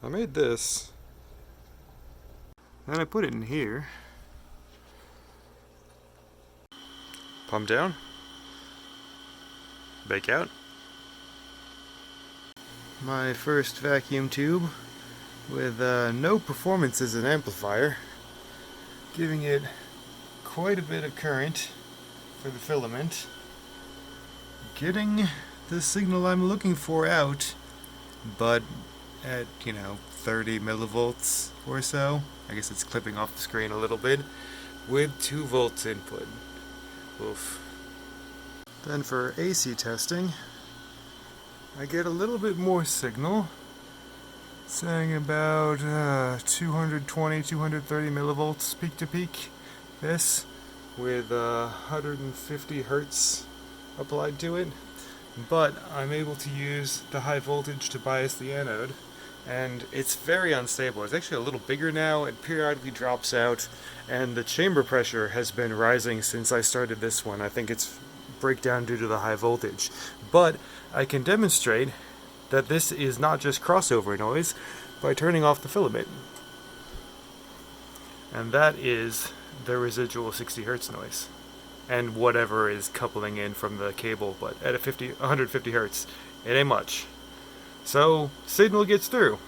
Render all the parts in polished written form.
I made this, and I put it in here. Pump down, bake out. My first vacuum tube with no performance as an amplifier, giving it quite a bit of current for the filament, getting the signal I'm looking for out, but at 30 millivolts or so. I guess it's clipping off the screen a little bit, with 2 volts input. Oof. Then for AC testing, I get a little bit more signal, saying about 220, 230 millivolts peak to peak. This with 150 hertz applied to it, but I'm able to use the high voltage to bias the anode, and it's very unstable. It's actually a little bigger now. It periodically drops out, and the chamber pressure has been rising since I started this one. I think it's breakdown due to the high voltage, but I can demonstrate that this is not just crossover noise by turning off the filament, and that is the residual 60 hertz noise and whatever is coupling in from the cable, but at 150 hertz it ain't much. So signal gets through.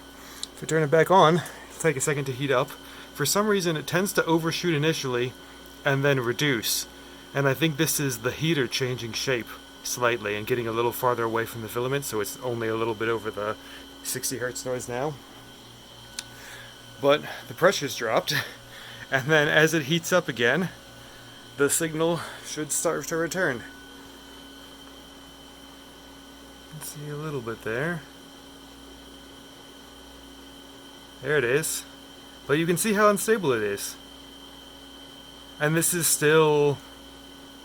If I turn it back on, it'll take a second to heat up. For some reason it tends to overshoot initially and then reduce, and I think this is the heater changing shape slightly and getting a little farther away from the filament, so it's only a little bit over the 60 hertz noise now. But the pressure's dropped, and then as it heats up again, the signal should start to return. Let's see a little bit there. There it is. But you can see how unstable it is. And this is still,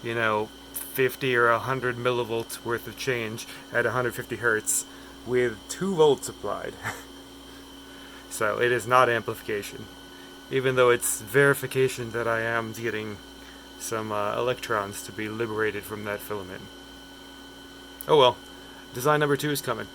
50 or 100 millivolts worth of change at 150 hertz with 2 volts applied. So it is not amplification, even though it's verification that I am getting some electrons to be liberated from that filament. Oh well, design number 2 is coming.